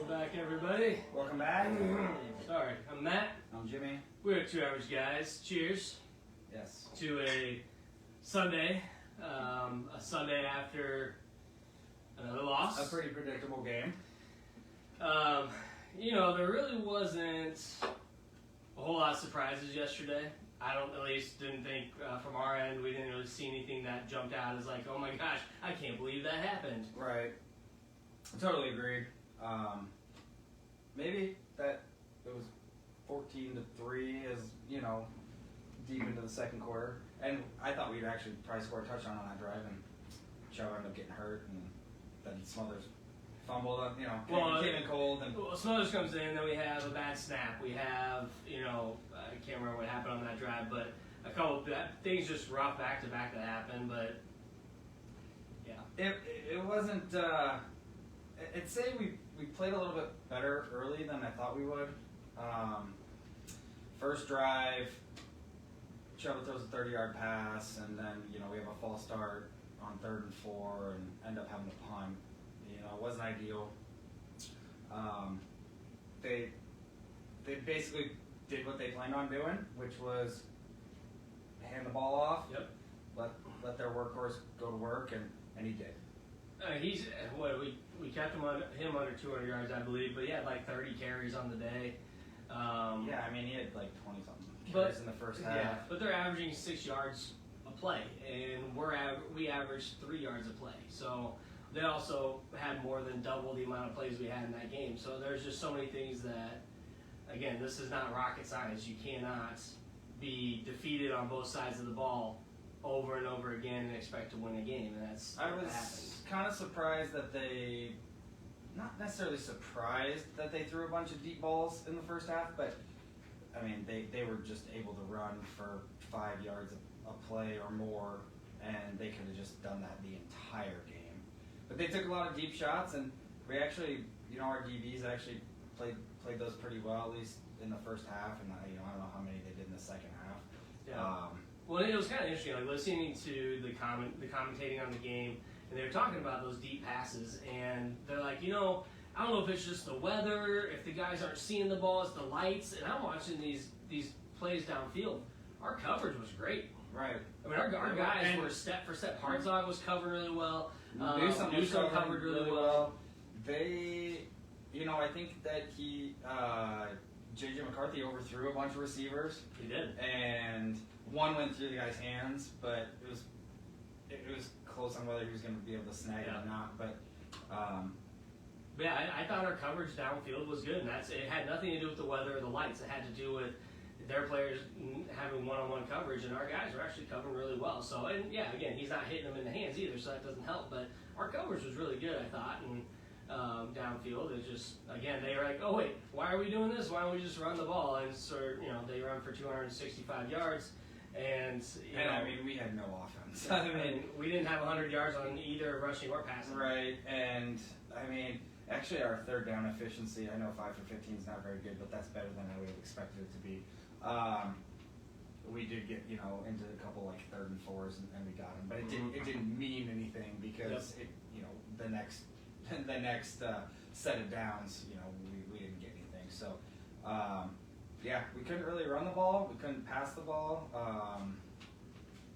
back, everybody. Welcome back. Sorry, I'm Matt. I'm Jimmy. We're Two Average Guys. Cheers Yes. to a Sunday. A Sunday after another loss. A pretty predictable game. There really wasn't a whole lot of surprises yesterday. At least didn't think from our end, we didn't really see anything that jumped out as like, oh my gosh, I can't believe that happened. Right. I totally agree. Maybe that it was 14-3 is, deep into the second quarter. And I thought we'd actually probably score a touchdown on that drive, and Joe ended up getting hurt, and then Smothers fumbled up, came in cold. Well, Smothers comes in, then we have a bad snap. We have, I can't remember what happened on that drive, but a couple of things just rough back to back that happened, but yeah. It wasn't, I'd say we played a little bit better early than I thought we would. First drive, Chuba throws a 30-yard pass, and then, we have a false start on 3rd and 4 and end up having a punt. It wasn't ideal. They basically did what they planned on doing, which was hand the ball off, let their workhorse go to work, and he did. We kept him under 200 yards, I believe, but he had like 30 carries on the day. He had like 20-something carries in the first half. Yeah, but they're averaging 6 yards a play, and we averaged 3 yards a play. So they also had more than double the amount of plays we had in that game. So there's just so many things that, again, this is not rocket science. You cannot be defeated on both sides of the ball over and over again and expect to win a game, and that's I what was happened. kind of surprised that not necessarily surprised that they threw a bunch of deep balls in the first half, but they were just able to run for 5 yards a play or more, and they could have just done that the entire game. But they took a lot of deep shots, and we actually, our DBs actually played those pretty well, at least in the first half, and I don't know how many they did in the second half. Yeah. Well, it was kind of interesting, like listening to the commentating on the game, and they were talking about those deep passes, and they're like, I don't know if it's just the weather, if the guys aren't seeing the ball, it's the lights, and I'm watching these plays downfield. Our coverage was great. Right. Our guys were step for step. Hartzog was covered really well. Newsom covered really well. They, I think that J.J. McCarthy overthrew a bunch of receivers. He did. And one went through the guy's hands, but it was close on whether he was going to be able to snag it or not. But I thought our coverage downfield was good, and it had nothing to do with the weather or the lights. It had to do with their players having one-on-one coverage, and our guys were actually covering really well. So, again, he's not hitting them in the hands either, so that doesn't help. But our coverage was really good, I thought, and downfield, it just, again, they were like, oh, wait, why are we doing this? Why don't we just run the ball? And they run for 265 yards, and, we had no offense. We didn't have 100 yards on either rushing or passing. Right, and, actually our third down efficiency, I know 5 for 15 is not very good, but that's better than I would have expected it to be. We did get, into a couple like 3rd and 4s, and we got them, but it didn't mean anything because the next set of downs, we didn't get anything. So, we couldn't really run the ball. We couldn't pass the ball.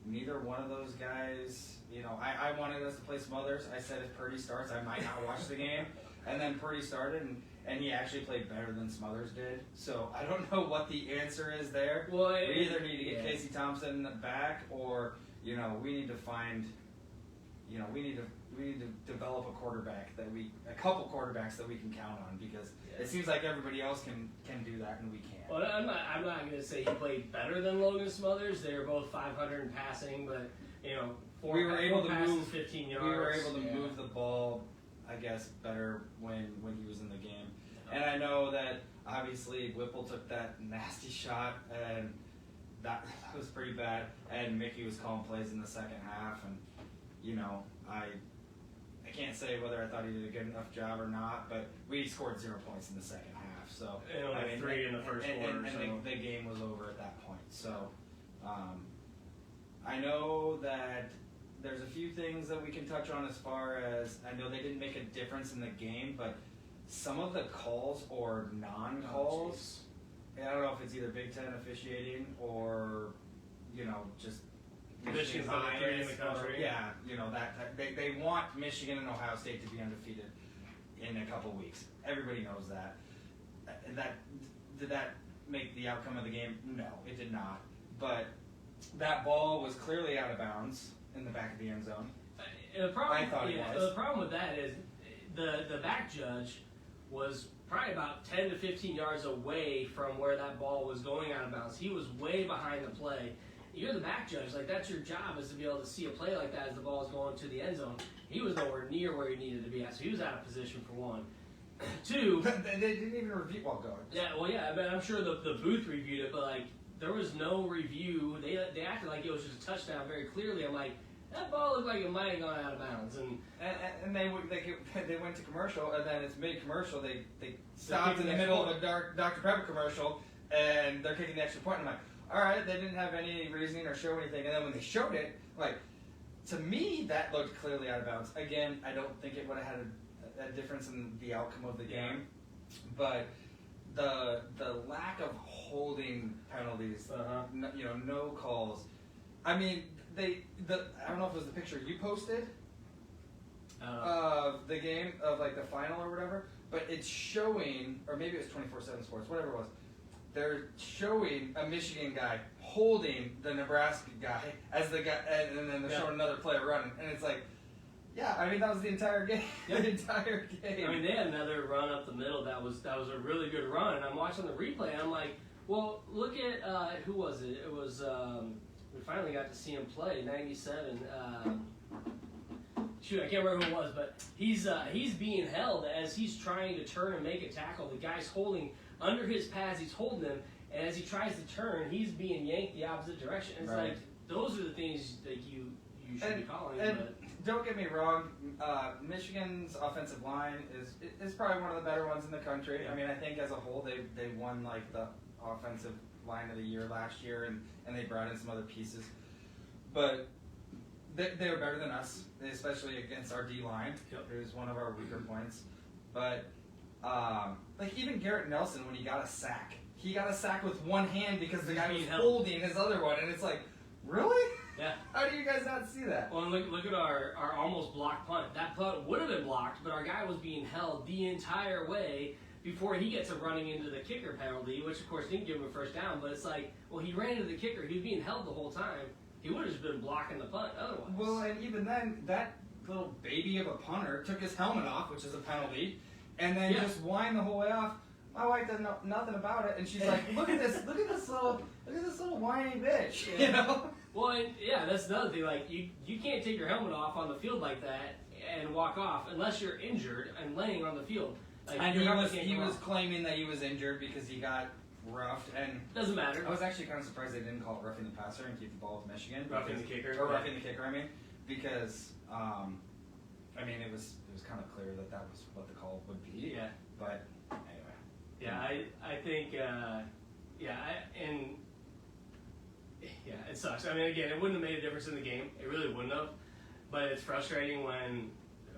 Neither one of those guys, I wanted us to play Smothers. I said if Purdy starts, I might not watch the game. And then Purdy started, and he actually played better than Smothers did. So I don't know what the answer is there. Well, we either need to get Casey Thompson back, or we need to find, we need to develop a couple quarterbacks that we can count on, because it seems like everybody else can do that and we can't. Well, I'm not going to say he played better than Logan Smothers. They were both 500 in passing, but we were able to move 15 yards. We were able to move the ball, I guess, better when he was in the game. And I know that obviously Whipple took that nasty shot, and that was pretty bad. And Mickey was calling plays in the second half, and I can't say whether I thought he did a good enough job or not, but we scored 0 points in the second half. So and 3 in the first quarter. And the game was over at that point. So I know that there's a few things that we can touch on as far as, I know they didn't make a difference in the game, but some of the calls or non-calls, I don't know if it's either Big Ten officiating or, just Michigan's number 3 in the country. That type. They want Michigan and Ohio State to be undefeated in a couple weeks. Everybody knows that. Did that make the outcome of the game? No, it did not. But that ball was clearly out of bounds in the back of the end zone. The problem, I thought it was. The problem with that is the back judge was probably about 10 to 15 yards away from where that ball was going out of bounds. He was way behind the play. You're the back judge. Like, that's your job, is to be able to see a play like that as the ball is going to the end zone. He was nowhere near where he needed to be at, so he was out of position for one. Two, they didn't even review. Well, go ahead. Yeah, I'm sure the booth reviewed it, but like there was no review. They acted like it was just a touchdown very clearly. I'm like, that ball looked like it might have gone out of bounds, and they went to commercial, and then it's mid-commercial. They stopped in the middle of a Dr. Pepper commercial, and they're kicking the extra point. I'm like, all right, they didn't have any reasoning or show anything, and then when they showed it, like, to me that looked clearly out of bounds. Again, I don't think it would have had a difference in the outcome of the game, but the lack of holding penalties, no calls. I mean, I don't know if it was the picture you posted of the game, of like the final or whatever, but it's showing, or maybe it was 24/7 Sports, whatever it was. They're showing a Michigan guy holding the Nebraska guy as the guy, and then they're showing another player running, and it's like, yeah, I mean that was the entire game. The entire game. I mean, they had another run up the middle that was a really good run, and I'm watching the replay, and I'm like, well, look at who was it? It was we finally got to see him play, 97. Shoot, I can't remember who it was, but he's being held as he's trying to turn and make a tackle. The guy's holding under his pads, he's holding him, and as he tries to turn, he's being yanked the opposite direction. It's like, those are the things that you should be calling. But don't get me wrong, Michigan's offensive line is probably one of the better ones in the country. I mean, I think as a whole they won like the offensive line of the year last year, and they brought in some other pieces. But they were better than us, especially against our D line. It was one of our weaker points. But like even Garrett Nelson, when he got a sack with one hand because the guy was holding his other one, and it's like, really? Yeah. How do you guys not see that? Well, look at our almost blocked punt. That punt would have been blocked, but our guy was being held the entire way before he gets a running into the kicker penalty, which of course didn't give him a first down. But it's like, well, he ran into the kicker. He was being held the whole time. He would have just been blocking the punt otherwise. Well, and even then, that little baby of a punter took his helmet off, which is a penalty, and then just whined the whole way off. My wife doesn't know nothing about it, and she's like, "Look at this little whiny bitch," you know. Well, and, that's another thing. Like, you can't take your helmet off on the field like that and walk off unless you're injured and laying on the field. Like, and he was claiming that he was injured because he got roughed, and doesn't matter. I was actually kind of surprised they didn't call it roughing the passer and keep the ball with Michigan. Roughing the kicker. Or roughing the kicker, I mean, because I mean it was kind of clear that was what the call would be. Yeah. But anyway. Yeah, I think it sucks. I mean, again, it wouldn't have made a difference in the game. It really wouldn't have. But it's frustrating when,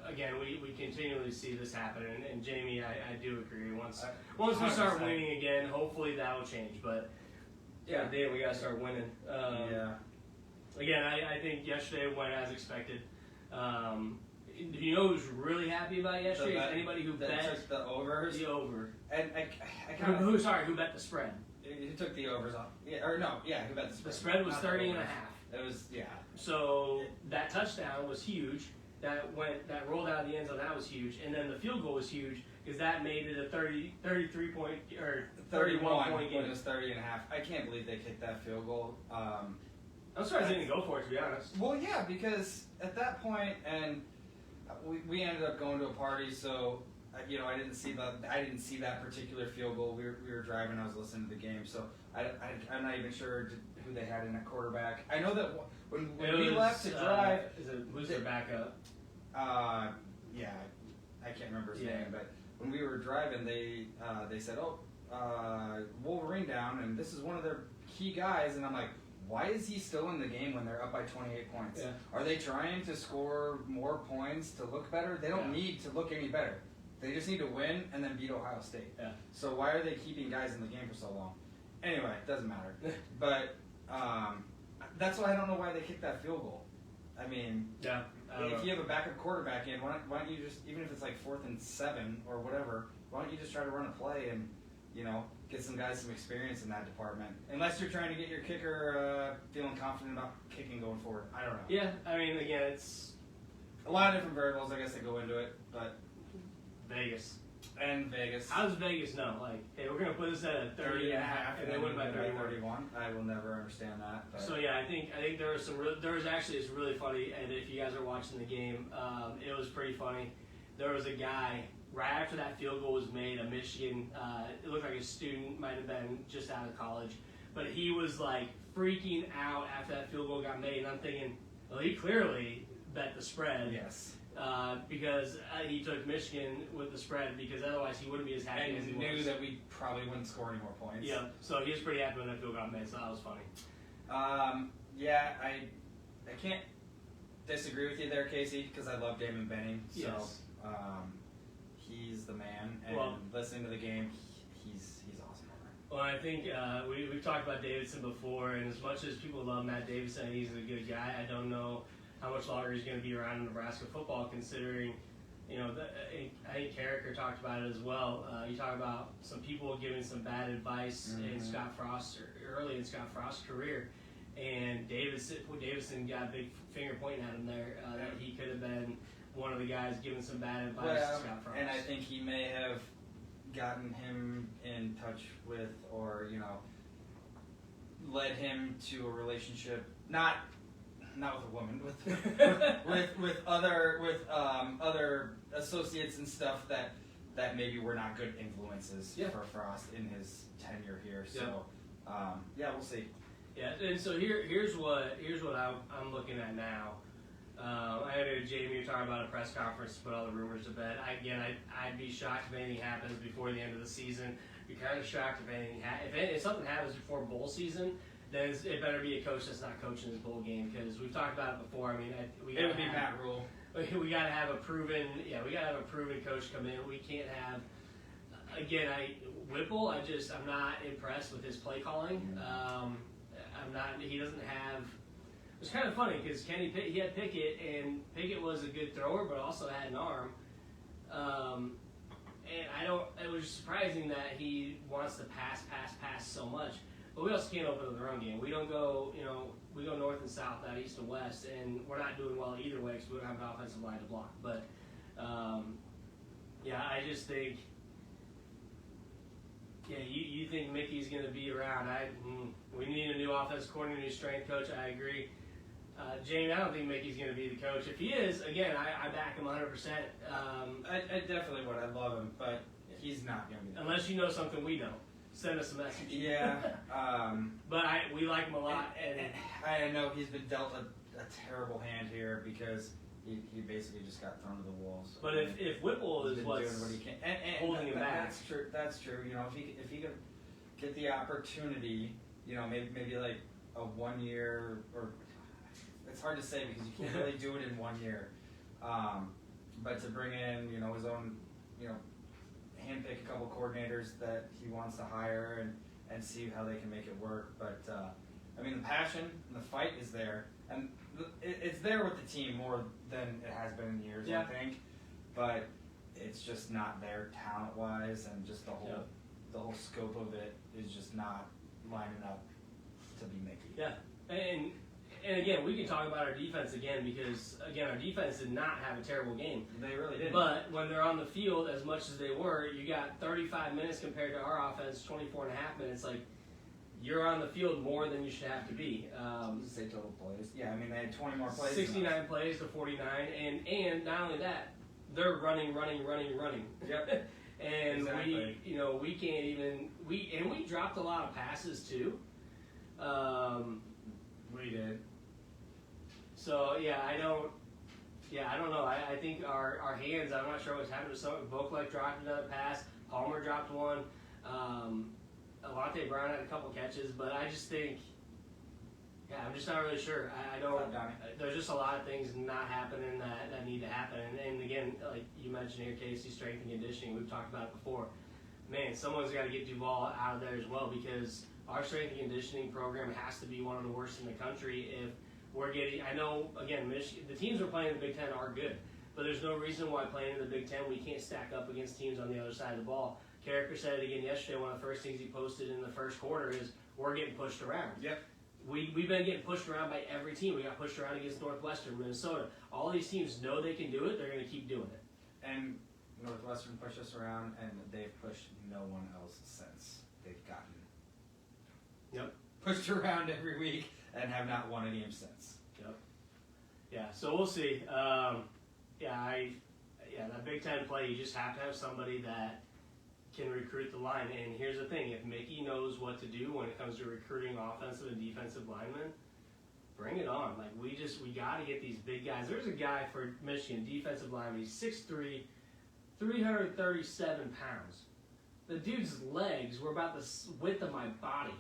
again, we continually see this happen. And Jamie, I do agree. Once we start winning again, hopefully that will change. But Dan, we got to start winning. Again, I think yesterday went as expected. Do you know who's really happy about yesterday? Anybody who bet the overs? The over. And who bet the spread? Who took the overs off? Who bet the spread? The spread was 30.5. It was, So that touchdown was huge. That rolled out of the end zone. That was huge. And then the field goal was huge because that made it a 33 point or 31 point game. It was 30.5. I can't believe they kicked that field goal. I'm surprised they didn't go for it, to be honest. Well, yeah, because at that point, and we ended up going to a party, so I didn't see that particular field goal. We were driving. I was listening to the game, so I'm not even sure who they had in at quarterback. I know that when we left to drive, who's their backup? I can't remember his name, but when we were driving, they said, Wolverine down, and this is one of their key guys, and I'm like, why is he still in the game when they're up by 28 points? Yeah. Are they trying to score more points to look better? They don't need to look any better. They just need to win and then beat Ohio State. Yeah. So why are they keeping guys in the game for so long? Anyway, it doesn't matter. But that's why I don't know why they kicked that field goal. I mean, Yeah. if you have a backup quarterback in, why don't you just, even if it's like 4th and 7 or whatever, why don't you just try to run a play and, get some guys some experience in that department? Unless you're trying to get your kicker feeling confident about kicking going forward. I don't know. Yeah, I mean, again, it's A lot of different variables, I guess, that go into it, but Vegas. and Vegas. How does Vegas know? Like, hey, we're going to put this at a 30 and a half, and they win by 31. I will never understand that. But. So yeah, I think there was there was actually, it's really funny, and if you guys are watching the game, it was pretty funny. There was a guy right after that field goal was made, a Michigan, it looked like a student, might have been just out of college, but he was like freaking out after that field goal got made, and I'm thinking, well, he clearly bet the spread. Yes. Because he took Michigan with the spread, because otherwise he wouldn't be as happy as he And knew was. that we probably wouldn't score any more points. Yeah, so he was pretty happy when that field got made, so that was funny. Yeah, I can't disagree with you there, Casey, because I love Damon Benning. So Yes. he's the man, and listening to the game, he's awesome. Well, I think we've talked about Davidson before, and as much as people love Matt Davidson, he's a good guy. I don't know how much longer he's going to be around in Nebraska football, considering, I think Carricker talked about it as well. You talk about some people giving some bad advice in Scott Frost, early in Scott Frost's career, and Davidson got a big finger pointing at him there, that he could have been one of the guys giving some bad advice to Scott Frost. And I think he may have gotten him in touch with, or led him to a relationship, not with a woman, with other associates and stuff that maybe were not good influences for Frost in his tenure here. So we'll see. Yeah, and so here's what I'm looking at now. I know Jamie, you're talking about a press conference to put all the rumors to bed. I'd be shocked if anything happens before the end of the season. Be kind of shocked if anything if something happens before bowl season. Then it better be a coach that's not coaching his bowl game, because we've talked about it before. I mean, it would be Matt Rule. We got to have a proven coach come in. We can't have Whipple. I'm not impressed with his play calling. I'm not. He doesn't have. It's kind of funny because he had Pickett, and Pickett was a good thrower, but also had an arm. And it was surprising that he wants to pass so much. But we also can't open up the run game. We don't go, we go north and south, not east and west, and we're not doing well either way because we don't have an offensive line to block. But, I just think, you think Mickey's going to be around. We need a new offensive coordinator, new strength coach. I agree. Jamie, I don't think Mickey's going to be the coach. If he is, again, I back him 100%. I definitely would. I love him, but he's not going to be the unless you know something we don't. Send us a message. Yeah. But we like him a lot. And I know he's been dealt a terrible hand here because he basically just got thrown to the wolves. But if Whipple is what's doing what he can, and holding him back. That's true. If he could get the opportunity, maybe like a 1 year, or it's hard to say because you can't really do it in 1 year. But to bring in, his own, handpick a couple coordinators that he wants to hire and see how they can make it work. But the passion and the fight is there, and it's there with the team more than it has been in years, I think. But it's just not there talent-wise, and just the whole scope of it is just not lining up to be Mickey. Yeah, and again, we can talk about our defense again, because again, our defense did not have a terrible game. They really didn't. But when they're on the field, as much as they were, you got 35 minutes compared to our offense, 24 and a half minutes. Like, you're on the field more than you should have to be. Say total plays. Yeah, they had 20 more plays. 69 plays to 49, and not only that, they're running. Yep. And exactly. we can't even we dropped a lot of passes too. We did. So I don't know. I think our hands. I'm not sure what's happened to some. Vokalek dropped another pass. Palmer dropped one. Alante Brown had a couple catches, but I just think Yeah, I'm just not really sure. I don't. Donnie. There's just a lot of things not happening that need to happen. And again, like you mentioned here, Casey, strength and conditioning. We've talked about it before. Man, someone's got to get Duval out of there as well, because our strength and conditioning program has to be one of the worst in the country. If we're getting, I know again, Michigan, the teams we're playing in the Big Ten are good, but there's no reason why playing in the Big Ten we can't stack up against teams on the other side of the ball. Carricker said it again yesterday. One of the first things he posted in the first quarter is we're getting pushed around. Yep. We've been getting pushed around by every team. We got pushed around against Northwestern, Minnesota. All these teams know they can do it. They're going to keep doing it. And Northwestern pushed us around, and they've pushed no one else since. They've gotten pushed around every week and have not won a game since. Yep. Yeah, so we'll see. That Big Ten play, you just have to have somebody that can recruit the line. And here's the thing, if Mickey knows what to do when it comes to recruiting offensive and defensive linemen, bring it on. Like, we got to get these big guys. There's a guy for Michigan, defensive lineman. He's 6'3", 337 pounds. The dude's legs were about the width of my body.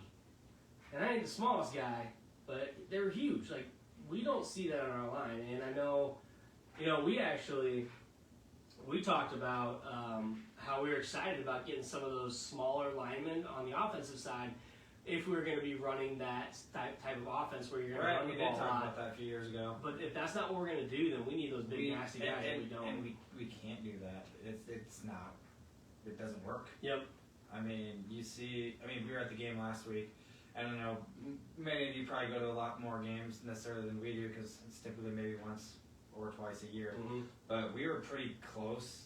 And I ain't the smallest guy, but they're huge. Like, we don't see that on our line. And I know, we talked about how we were excited about getting some of those smaller linemen on the offensive side if we were going to be running that type of offense where you're going to run the ball a lot. We did talk about that a few years ago. But if that's not what we're going to do, then we need those big, nasty guys, and we don't. And we can't do that. It's not. It doesn't work. Yep. I mean, we were at the game last week. I don't know, many of you probably go to a lot more games necessarily than we do, because it's typically maybe once or twice a year. Mm-hmm. But we were pretty close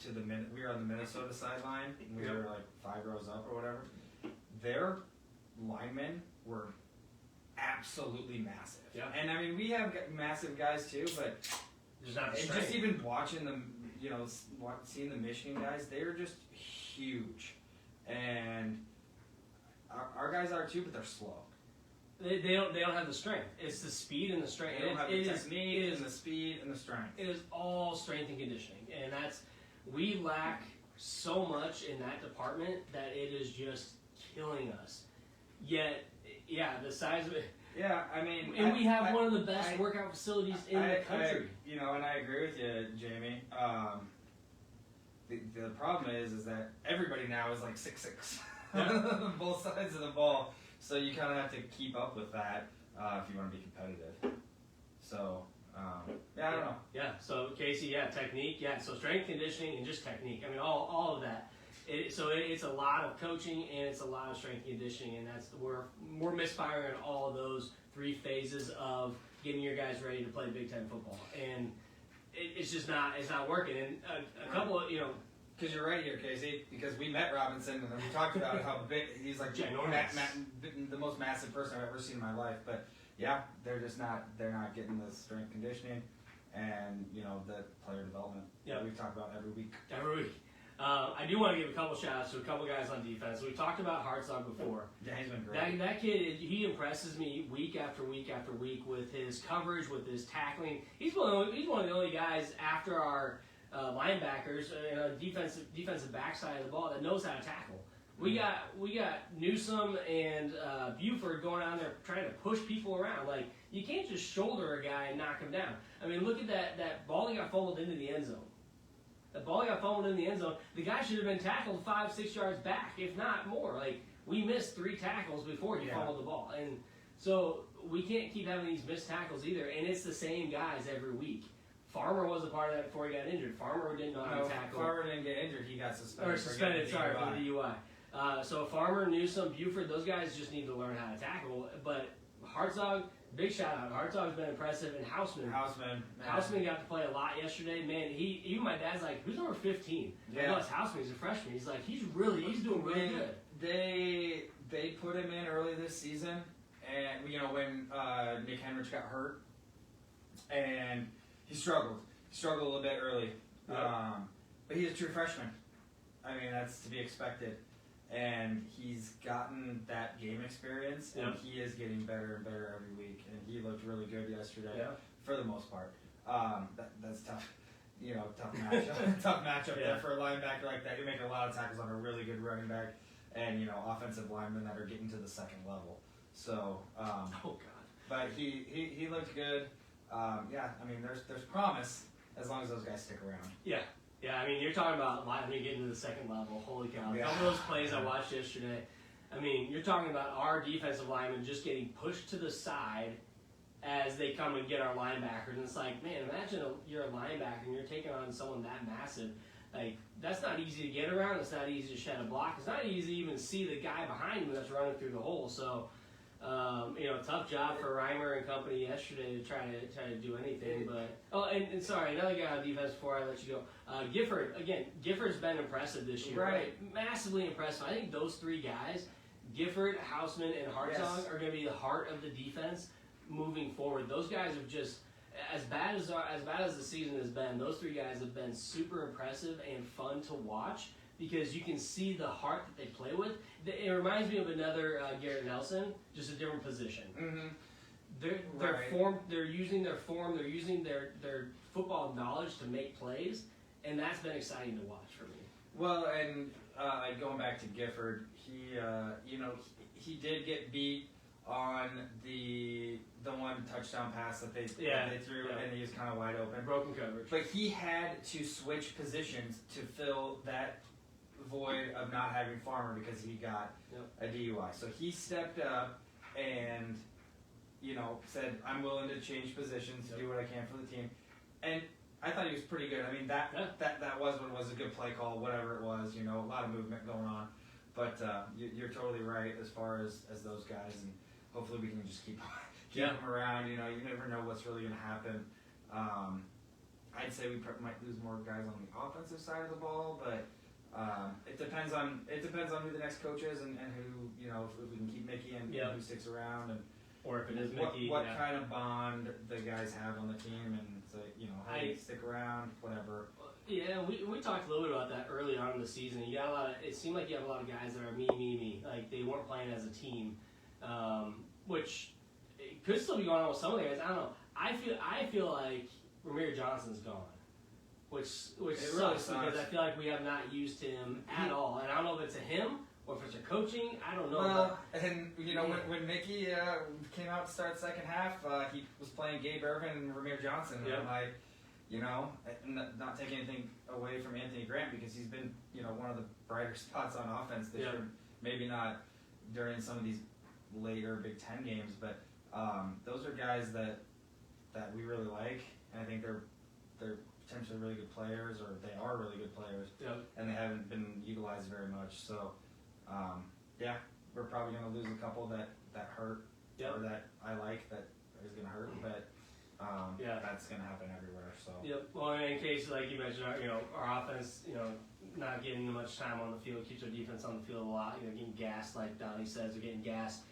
to we were on the Minnesota sideline. We were like 5 rows up or whatever. Their linemen were absolutely massive. Yeah. And I mean, we have massive guys too, but just even watching them, seeing the Michigan guys, they're just huge. And our guys are too, but they're slow. They don't have the strength. It's the speed and the strength. They don't have the technique and the speed and the strength. It is all strength and conditioning, and we lack so much in that department that it is just killing us. Yet, the size of it. Yeah, I mean, and we have one of the best workout facilities in the country. And I agree with you, Jamie. The problem is that everybody now is like 6'6". Yeah. Both sides of the ball, so you kind of have to keep up with that if you want to be competitive. So, I don't know. Yeah, so Casey, technique, so strength, conditioning, and just technique. I mean, all of that. It's a lot of coaching, and it's a lot of strength and conditioning, and we're misfiring on all of those 3 phases of getting your guys ready to play Big Ten football, and it's not working. And a couple of, Because you're right here, Casey. Because we met Robinson and we talked about how big he's like. The most massive person I've ever seen in my life. But yeah, they're not getting the strength conditioning and the player development that we talk about every week. I do want to give a couple shout outs to a couple guys on defense. We talked about Hartzog before. Yeah, he's been great. That kid, he impresses me week after week after week with his coverage, with his tackling. He's one of the only guys after our linebackers, defensive backside of the ball that knows how to tackle. We got Newsome and Buford going out there trying to push people around. Like, you can't just shoulder a guy and knock him down. I mean, look at that ball that got fumbled into the end zone. The ball got fumbled in the end zone. The guy should have been tackled 5-6 yards back, if not more. Like, we missed 3 tackles before he fumbled the ball, and so we can't keep having these missed tackles either. And it's the same guys every week. Farmer was a part of that before he got injured. Farmer didn't know how to tackle. Farmer didn't get injured. He got suspended. For the DUI. So Farmer, Newsome, Buford, those guys just need to learn how to tackle. But Hartzog, big shout out. Hartzog's been impressive, and Houseman got to play a lot yesterday. Man, even my dad's like, who's number 15? Yeah. It's Houseman. He's a freshman. He's like, he's doing really good. They put him in early this season, and when Nick Henrich got hurt, and he struggled a little bit early. Yep. But he's a true freshman. I mean, that's to be expected. And he's gotten that game experience, and he is getting better and better every week. And he looked really good yesterday, for the most part. That's tough. Tough matchup. Tough matchup there for a linebacker like that. You're making a lot of tackles on a really good running back, and offensive linemen that are getting to the second level. So, oh God. But he looked good. Yeah, I mean, there's promise as long as those guys stick around. Yeah. Yeah, I mean, you're talking about getting to the second level. Holy cow. Yeah. A couple of those plays I watched yesterday, I mean, you're talking about our defensive linemen just getting pushed to the side as they come and get our linebackers. And it's like, man, imagine you're a linebacker and you're taking on someone that massive. Like, that's not easy to get around. It's not easy to shed a block. It's not easy to even see the guy behind him that's running through the hole. So, tough job for Reimer and company yesterday to try to do anything. But and sorry, another guy on defense before I let you go. Gifford again. Gifford's been impressive this year, right? Massively impressive. I think those three guys, Gifford, Hausman, and Hartzog, are going to be the heart of the defense moving forward. Those guys have just as bad as the season has been. Those three guys have been super impressive and fun to watch, because you can see the heart that they play with. It reminds me of another Garrett Nelson, just a different position. Mm-hmm. They're using their form, they're using their football knowledge to make plays, and that's been exciting to watch for me. Well, and going back to Gifford, he did get beat on the one touchdown pass that they threw, and he was kind of wide open. Broken coverage. But he had to switch positions to fill that void of not having Farmer because he got a DUI. So he stepped up and, said, I'm willing to change positions to do what I can for the team. And I thought he was pretty good. I mean, that was a good play call, whatever it was, a lot of movement going on. But you're totally right as far as those guys, and hopefully we can just keep them around. You never know what's really going to happen. I'd say we might lose more guys on the offensive side of the ball, but it depends on who the next coach is and who, if we can keep Mickey and who sticks around, and or if it is Mickey, what kind of bond the guys have on the team, and so how they stick around, whatever. Yeah, we talked a little bit about that early on in the season. You got it seemed like you have a lot of guys that are me, like they weren't playing as a team, which it could still be going on with some of the guys. I don't know. I feel like Ramir Johnson's gone, which sucks because I feel like we have not used him at all, and I don't know if it's a him or if it's a coaching. I don't know. Well, and when Mickey came out to start second half, he was playing Gabe Irvin and Ramir Johnson, and I'm like, not taking anything away from Anthony Grant because he's been, one of the brighter spots on offense this year. Maybe not during some of these later Big Ten games, but those are guys that we really like, and I think they're potentially really good players, or they are really good players, and they haven't been utilized very much. So, we're probably going to lose a couple that hurt, or that I like that is going to hurt, but that's going to happen everywhere. So. Yep. Well, in case, like you mentioned, our offense, not getting much time on the field keeps our defense on the field a lot. Getting gassed, like Donnie says, they're getting gassed,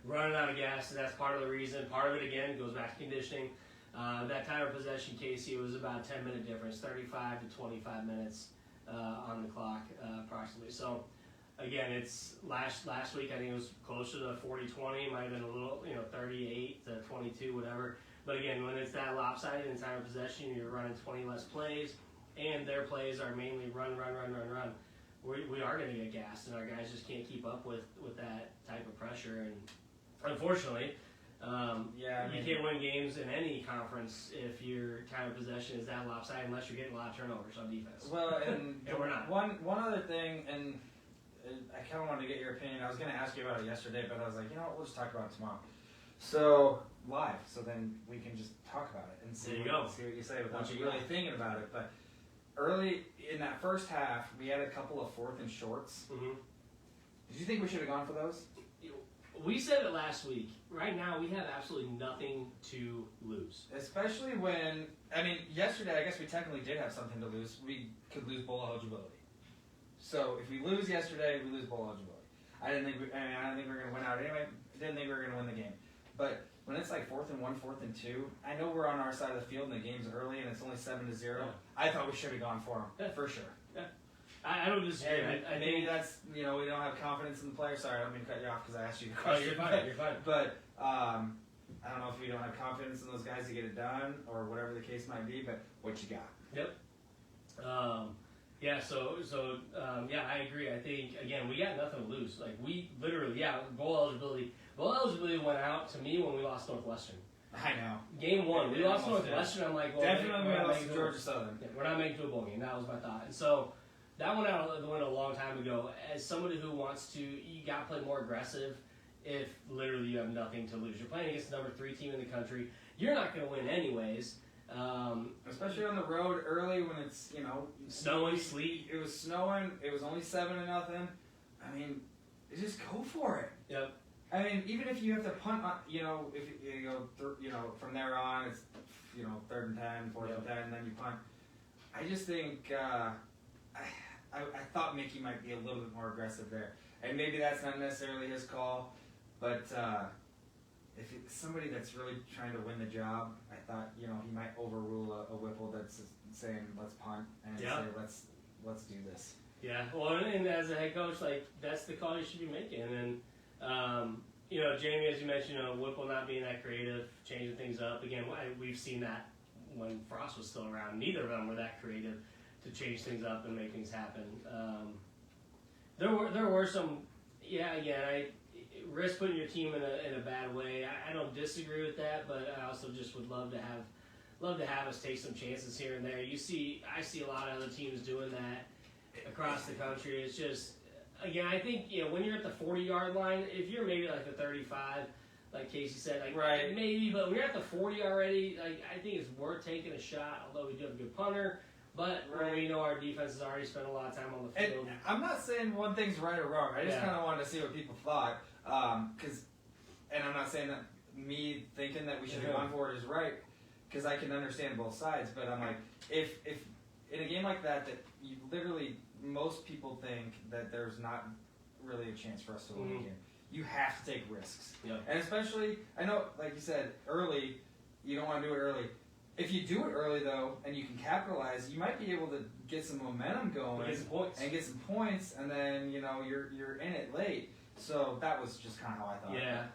running out of gas, and that's part of the reason. Part of it again goes back to conditioning. That time of possession, Casey, was about a 10-minute difference, 35 to 25 minutes on the clock, approximately. So, again, it's last week. I think it was closer to 40-20. Might have been a little, 38 to 22, whatever. But again, when it's that lopsided in time of possession, you're running 20 less plays, and their plays are mainly run. We are going to get gassed, and our guys just can't keep up with that type of pressure. And unfortunately, you can't win games in any conference if your time of possession is that lopsided, unless you're getting a lot of turnovers on defense. Well, and we're not. One other thing, and I kind of wanted to get your opinion. I was going to ask you about it yesterday, but I was like, we'll just talk about it tomorrow. So live, so then we can just talk about it and see what you say without you really thinking about it. But early in that first half, we had a couple of 4th and shorts. Mm-hmm. Did you think we should have gone for those? We said it last week. Right now, we have absolutely nothing to lose. Especially when, yesterday, I guess we technically did have something to lose. We could lose bowl eligibility. So if we lose yesterday, we lose bowl eligibility. I didn't think we were going to win out anyway. Didn't think we were going to win the game. But when it's like 4th and 1, 4th and 2, I know we're on our side of the field and the game's early and it's only 7-0. I thought we should have gone for them, for sure. Yeah. I don't disagree. Maybe that's, we don't have confidence in the player. Sorry, I don't mean to cut you off because I asked you the question. Oh, you're fine. But I don't know if we don't have confidence in those guys to get it done or whatever the case might be, but what you got? Yep. Yeah, yeah, I agree. I think, again, we got nothing to lose. Like, we literally, bowl eligibility. Bowl eligibility went out to me when we lost Northwestern. I know. Game one, we lost Northwestern. I'm like, well, definitely we lost to Georgia Southern. Yeah, we're not making to a bowl game. That was my thought. And so that went out the window a long time ago. As somebody who wants to, you got to play more aggressive if literally you have nothing to lose. You're playing against the number 3 team in the country. You're not going to win anyways. Especially on the road early when it's, snowing, sleet. It was snowing. It was only 7-0. I mean, just go for it. Yep. I mean, even if you have to punt, if you go, from there on, it's, 3rd and 10, 4th and 10, and then you punt. I just think I thought Mickey might be a little bit more aggressive there, and maybe that's not necessarily his call, but if it's somebody that's really trying to win the job, I thought he might overrule a Whipple that's saying let's punt and say let's do this. Yeah, well, and as a head coach, like that's the call you should be making, and. Jamie, as you mentioned, Whipple not being that creative, changing things up. Again, we've seen that when Frost was still around. Neither of them were that creative to change things up and make things happen. There were some, I risk putting your team in a bad way. I don't disagree with that, but I also just would love to have us take some chances here and there. I see a lot of other teams doing that across the country. It's just. Again, I think when you're at the 40-yard line, if you're maybe like the 35, like Casey said, right. Maybe, but when you're at the 40 already, I think it's worth taking a shot. Although we do have a good punter, but when we know our defense has already spent a lot of time on the field. And I'm not saying one thing's right or wrong. I just kind of wanted to see what people thought, and I'm not saying that me thinking that we should have gone for it is right, because I can understand both sides. But I'm like, if in a game like that you literally. Most people think that there's not really a chance for us to win a game. You have to take risks. Yep. And especially, I know, like you said, early, you don't want to do it early. If you do it early, though, and you can capitalize, you might be able to get some momentum going. And get some points, and then, you're in it late. So that was just kind of how I thought. Yeah.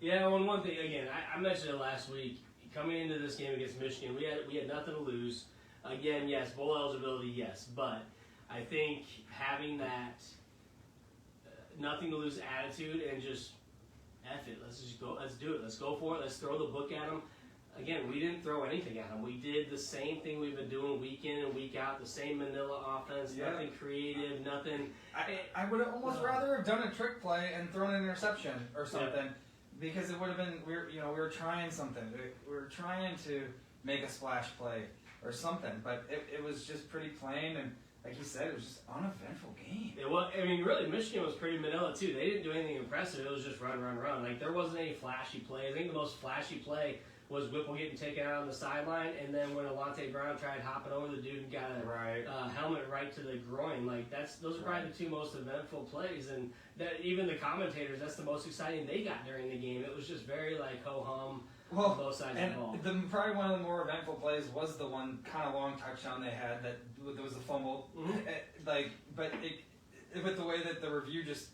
Yeah, well, one thing, again, I mentioned it last week. Coming into this game against Michigan, we had nothing to lose. Again, yes, bowl eligibility, yes, but I think having that nothing to lose attitude and just F it, let's just go, let's do it, let's go for it, let's throw the book at them. Again, we didn't throw anything at them. We did the same thing we've been doing week in and week out, the same Manila offense, nothing creative, nothing. I would have almost rather have done a trick play and thrown an interception or something, because it would have been, we were trying something. We were trying to make a splash play or something, but it was just pretty plain, and like you said, it was just an uneventful game. Really, Michigan was pretty Manila too. They didn't do anything impressive. It was just run. Like, there wasn't any flashy play. I think the most flashy play was Whipple getting taken out on the sideline, and then when Alante Brown tried hopping over the dude and got a helmet right to the groin. Like, those are probably the two most eventful plays, and that even the commentators, that's the most exciting they got during the game. It was just very like ho hum. Well, both sides of the ball. Probably one of the more eventful plays was the one kind of long touchdown they had that there was a fumble. But with the way that the review just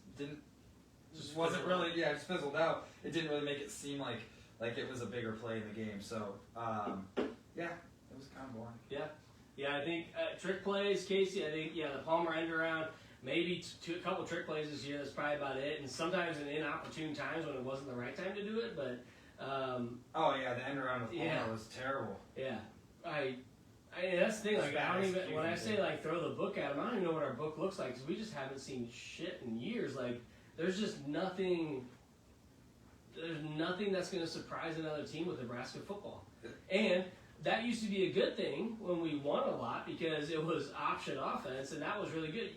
wasn't really it just fizzled out. It didn't really make it seem like it was a bigger play in the game. So it was kind of boring. Yeah. I think trick plays, Casey. I think the Palmer end around. Maybe a couple trick plays this year. That's probably about it. And sometimes in inopportune times when it wasn't the right time to do it, but. The end around with Palmer was terrible. Yeah, that's the thing. Like, I don't even when I say like throw the book at them, I don't even know what our book looks like because we just haven't seen shit in years. Like, there's just nothing. There's nothing that's going to surprise another team with Nebraska football, and that used to be a good thing when we won a lot because it was option offense, and that was really good.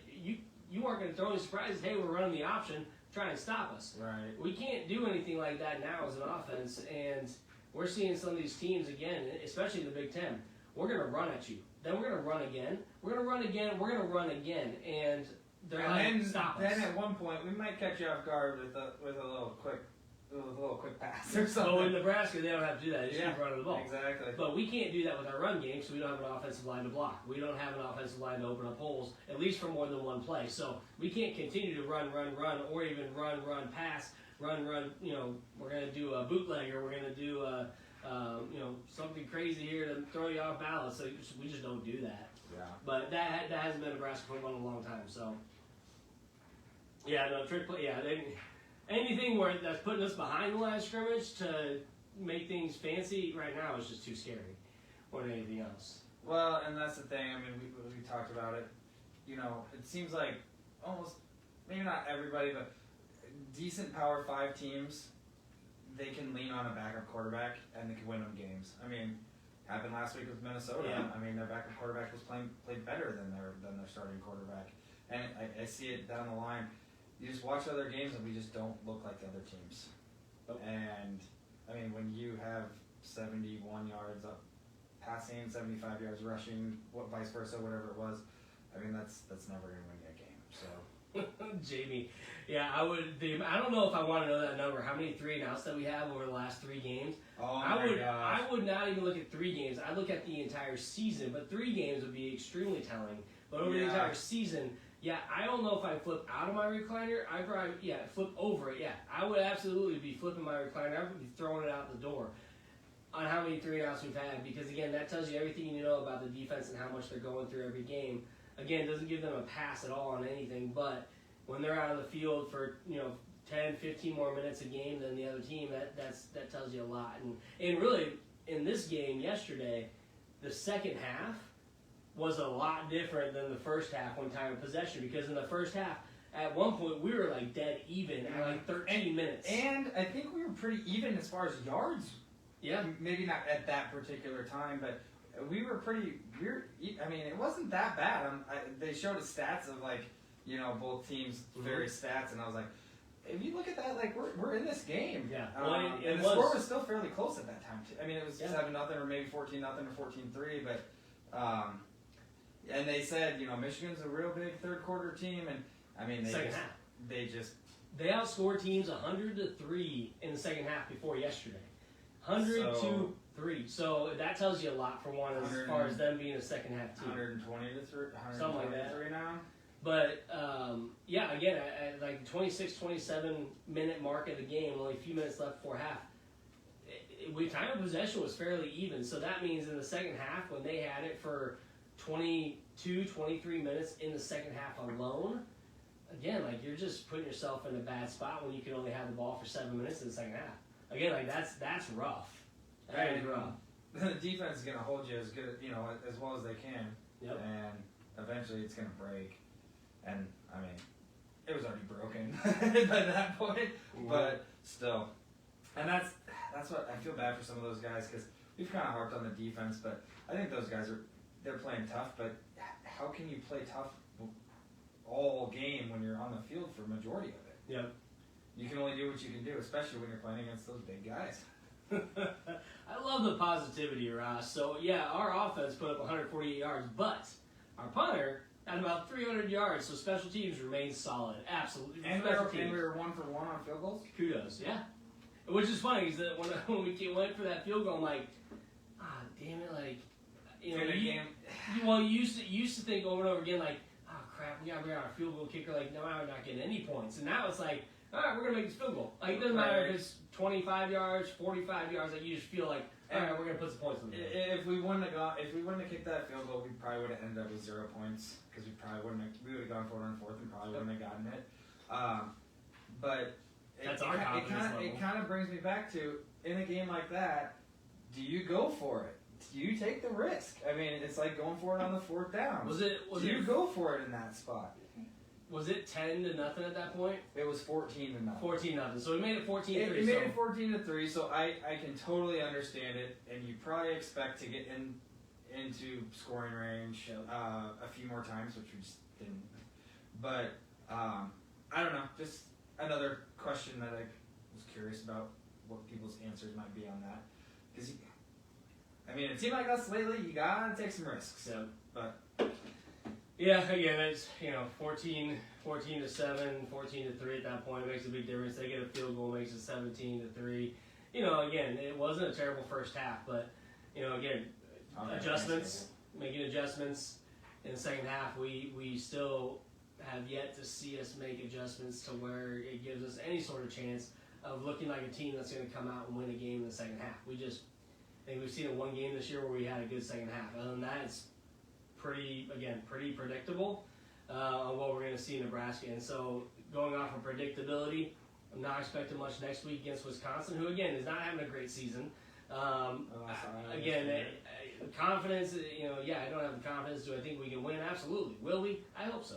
You weren't going to throw any surprises. Hey, we're running the option. Try and stop us. Right. We can't do anything like that now as an offense, and we're seeing some of these teams again, especially the Big Ten. We're going to run at you. Then we're going to run again. We're going to run again. We're going to run again, and they're going to stop us. Then at one point, we might catch you off guard with a little quick pass or something. So in Nebraska, they don't have to do that. They just keep running the ball. Exactly. But we can't do that with our run game, so we don't have an offensive line to block. We don't have an offensive line to open up holes, at least for more than one play. So we can't continue to run, or even run, pass, run. We're going to do a bootleg, or we're going to do something crazy here to throw you off balance. So we just don't do that. Yeah. But that hasn't been Nebraska football in a long time. So yeah, no trick play. Yeah, anything where that's putting us behind the line of scrimmage to make things fancy right now is just too scary more than anything else. Well, and that's the thing. I mean, we talked about it. You know, it seems like almost maybe not everybody, but decent Power 5 teams, they can lean on a backup quarterback and they can win them games. I mean, happened last week with Minnesota. Yeah. I mean, their backup quarterback was played better than their starting quarterback, and I see it down the line. You just watch other games and we just don't look like the other teams. Nope. And I mean, when you have 71 yards up passing, 75 yards rushing, vice versa, whatever it was, I mean, that's never going to win you a game. So. Jamie, yeah, I don't know if I want to know that number. How many 3-and-outs that we have over the last 3 games? Oh I would not even look at 3 games. I'd look at the entire season. But 3 games would be extremely telling. But over the entire season, yeah, I don't know if I flip out of my recliner. I probably flip over it. Yeah, I would absolutely be flipping my recliner. I would be throwing it out the door on how many 3-and-outs we've had, because again, that tells you everything you know about the defense and how much they're going through every game. Again, doesn't give them a pass at all on anything, but when they're out on the field for 10, 15 more minutes a game than the other team, that tells you a lot. And really, in this game yesterday, the second half was a lot different than the first half when time of possession, because in the first half, at one point, we were like dead even at like 13 minutes. And I think we were pretty even as far as yards. Yeah. Maybe not at that particular time, but we were pretty. I mean, it wasn't that bad. They showed us stats of both teams' various stats, and I was like, if you look at that, like we're in this game. Yeah. And the score was still fairly close at that time too. I mean, it was 7-0 or maybe 14-0 or 14-3, but and they said Michigan's a real big third quarter team, and I mean they outscored teams 100-3 in the second half before yesterday. 100-3. So that tells you a lot for one, as far as them being a second half team. 120-3, something like that. Now. But again, at like the 26-27 minute mark of the game, only a few minutes left before half, time of possession was fairly even. So that means in the second half, when they had it for 22, 23 minutes in the second half alone, again, like you're just putting yourself in a bad spot when you can only have the ball for 7 minutes in the second half. Again, like that's rough. That is rough. The defense is going to hold you as good, as well as they can. Yep. And eventually it's going to break. And I mean, it was already broken by that point. Mm-hmm. But still, and that's what I feel bad for some of those guys, because we've kind of harped on the defense, but I think those guys they're playing tough. But how can you play tough all game when you're on the field for a majority of it? Yep. You can only do what you can do, especially when you're playing against those big guys. I love the positivity, Ross. So, yeah, our offense put up 148 yards, but our punter had about 300 yards, so special teams remained solid. Absolutely. And we were 1 for 1 on field goals? Kudos, yeah. Which is funny, is that when we went for that field goal, I'm like, damn it, like, you used to think over and over again, like, crap, we got to bring out our field goal kicker, like, no, we're not getting any points. And now it's like, all right, we're going to make this field goal. Like, it doesn't matter if it's 25 yards, 45 yards, like, you just feel like, all right, we're going to put some points on the board. If we wouldn't have kicked that field goal, we probably would have ended up with 0 points, because we would have gone for it on 4th and probably wouldn't have gotten it. But it kind of brings me back to, in a game like that, do you go for it? Do you take the risk? I mean, it's like going for it on the 4th down. Do you go for it in that spot? Was it 10-0 at that point? It was 14-0. 14-0. So we made it 14-3. It made it 14-3. So I can totally understand it, and you probably expect to get into scoring range a few more times, which we just didn't. But I don't know. Just another question that I was curious about what people's answers might be on that, because I mean, it seemed like us lately. You gotta take some risks. Yeah. But. Yeah, again, it's 14-7, 14-3 at that point. It makes a big difference. They get a field goal, makes it 17-3. Again, it wasn't a terrible first half, but again, making adjustments in the second half. We still have yet to see us make adjustments to where it gives us any sort of chance of looking like a team that's going to come out and win a game in the second half. I think we've seen it one game this year where we had a good second half. Other than that, it's pretty predictable on what we're going to see in Nebraska. And so going off of predictability, I'm not expecting much next week against Wisconsin, who again is not having a great season. Confidence, I don't have the confidence. Do I think we can win? Absolutely. Will we? I hope so.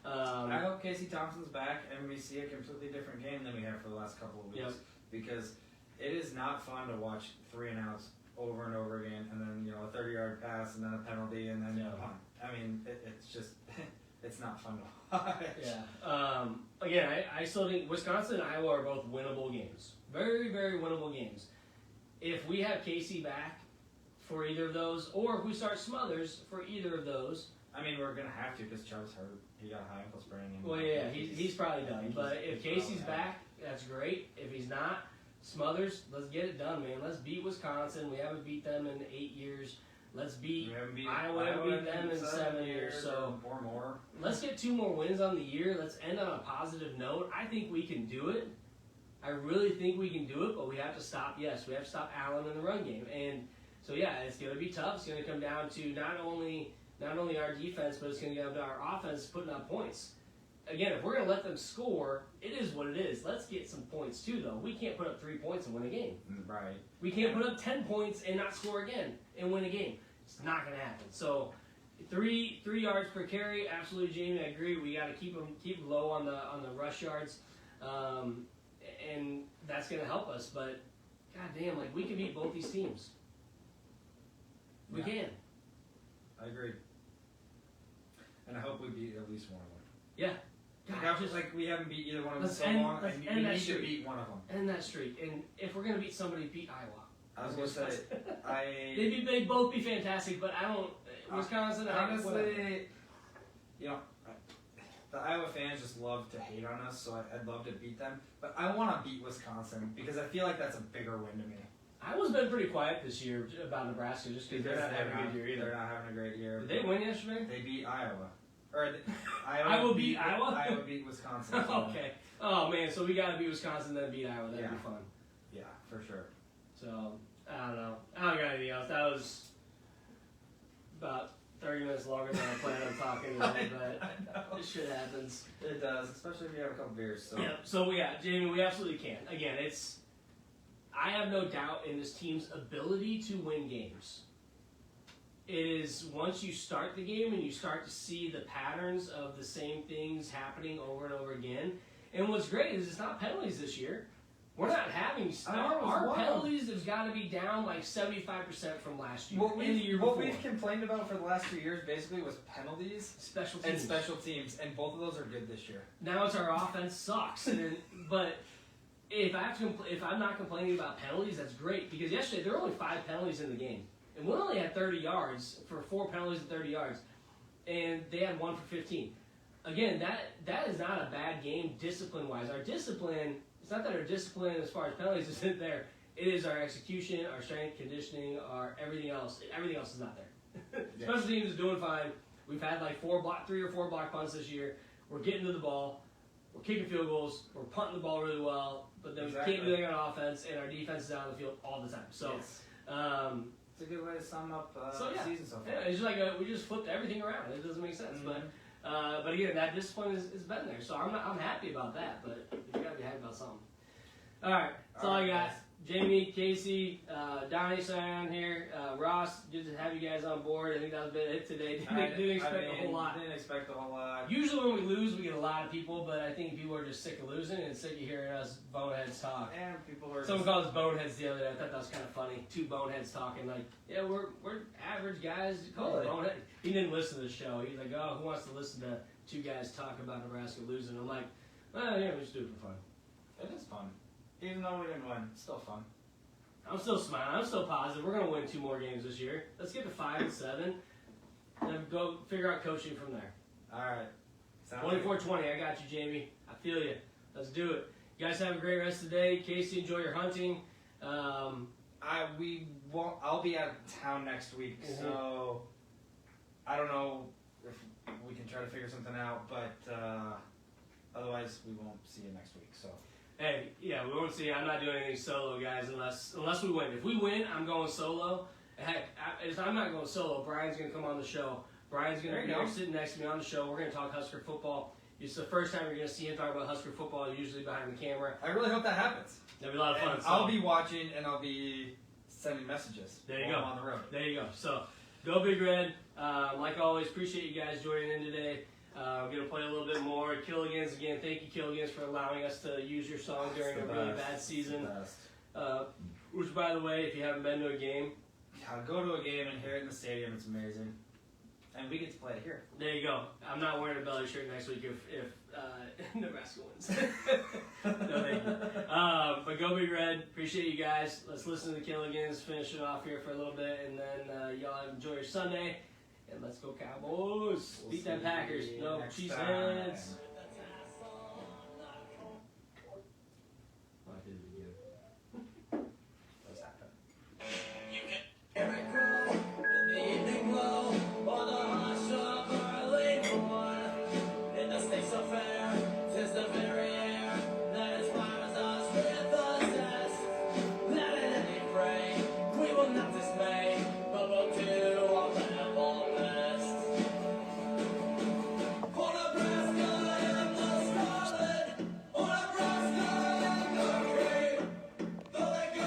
I hope Casey Thompson's back and we see a completely different game than we have for the last couple of weeks. Yep. Because it is not fun to watch 3 and outs over and over again, and then a 30-yard pass and then a penalty and then a punt. I mean, it's just it's not fun to watch. Yeah. Again, I still think Wisconsin and Iowa are both winnable games. Very, very winnable games. If we have Casey back for either of those, or if we start Smothers for either of those. I mean, we're going to have to because Chubb's hurt. He got a high ankle sprain. Well, yeah, he's probably done. But if Casey's back, that's great. If he's not, Smothers, let's get it done, man. Let's beat Wisconsin. We haven't beat them in 8 years. Let's beat Iowa. Beat them in 7 years. So or more. Let's get 2 more wins on the year. Let's end on a positive note. I think we can do it. I really think we can do it, but we have to stop. Yes, we have to stop Allen in the run game. And so yeah, it's going to be tough. It's going to come down to not only our defense, but it's going to come down to our offense putting up points. Again, if we're going to let them score, it is what it is. Let's get some points too, though. We can't put up 3 points and win a game. Right. We can't put up 10 points and not score again and win a game. It's not going to happen. So, 3 yards per carry, absolutely, Jamie. I agree. We got to keep them low on the rush yards, and that's going to help us. But goddamn, we can beat both these teams. We can. I agree. And I hope we beat at least one of them. Yeah. God, we haven't beat either one of them so long, and we need to beat one of them. End that streak. And if we're going to beat somebody, beat Iowa. I was going to say, they'd both be fantastic, but I don't. Wisconsin, honestly, the Iowa fans just love to hate on us, so I'd love to beat them. But I want to beat Wisconsin because I feel like that's a bigger win to me. Iowa's been pretty quiet this year about Nebraska just because they're not having a good year either. They're not having a great year. Did they win yesterday? They beat Iowa. Iowa beat Iowa? Iowa beat Wisconsin. So. Okay. Oh, man, so we got to beat Wisconsin, then beat Iowa. That'd be fun. Yeah, for sure. So, I don't know. I don't got anything else. That was about 30 minutes longer than I planned on talking today, but this shit happens. It does, especially if you have a couple beers. So. Yeah, so Jamie, we absolutely can. Again, I have no doubt in this team's ability to win games. It is once you start the game and you start to see the patterns of the same things happening over and over again. And what's great is it's not penalties this year. We're not having our penalties have got to be down 75% from last year. What we've complained about for the last 2 years basically was penalties, special teams, and both of those are good this year. Now it's our offense sucks, but. If I'm not complaining about penalties, that's great because yesterday there were only 5 penalties in the game, and we only had 30 yards for 4 penalties and 30 yards, and they had 1 for 15. Again, that is not a bad game discipline-wise. Our discipline, it's not that our discipline as far as penalties isn't there. It is our execution, our strength, conditioning, our everything else. Everything else is not there. Special teams is doing fine. We've had 3 or 4 block punts this year. We're getting to the ball. We're kicking field goals. We're punting the ball really well. But then we can't do anything on offense, and our defense is out on the field all the time. So, it's a good way to sum up the season so far. Yeah, it's just we just flipped everything around. It doesn't make sense, but again, that discipline has been there. So I'm happy about that. But you gotta be happy about something. All right, that's all I got. Guys. Jamie, Casey, Donnie, Sion here, Ross. Good to have you guys on board. I think that was a bit of a hit today. Didn't expect a whole lot. Didn't expect a whole lot. Usually when we lose, we get a lot of people, but I think people are just sick of losing and sick of hearing us boneheads talk. And people are. Someone called us boneheads the other day. I thought that was kind of funny. 2 boneheads talking we're average guys. Call it bonehead. He didn't listen to the show. He's like, oh, who wants to listen to 2 guys talk about Nebraska losing? I'm like, well, yeah, we just do it for fun. It is fun. Even though we didn't win, it's still fun. I'm still smiling. I'm still positive. We're going to win 2 more games this year. Let's get to 5 and 7, and then go figure out coaching from there. All right. 24-20. I got you, Jamie. I feel you. Let's do it. You guys have a great rest of the day. Casey, enjoy your hunting. I'll be out of town next week, so I don't know if we can try to figure something out, but otherwise we won't see you next week. So. Hey, yeah, we won't see. I'm not doing anything solo, guys, unless we win. If we win, I'm going solo. Heck, I'm not going solo. Brian's going to come on the show. Brian's going to There be you here go. sitting next to me on the show. We're going to talk Husker football. It's the first time you're going to see him talk about Husker football, usually behind the camera. I really hope that happens. That'll be a lot of fun. And I'll be watching and I'll be sending messages. There you while go. I'm on the road. There you go. So, go Big Red. Like always, appreciate you guys joining in today. We're going to play a little bit more. Killigans, again, thank you, Killigans, for allowing us to use your song during a really bad season. Which, by the way, if you haven't been to a game, Go to a game and hear it in the stadium. It's amazing. And we get to play it here. there you go. I'm not wearing a belly shirt next week if Nebraska wins. No, thank you. But go Big Red. Appreciate you guys. Let's listen to the Killigans, finish it off here for a little bit, and then y'all enjoy your Sunday. And let's go Cowboys. We'll Beat them see Packers. you No next cheeseheads. time.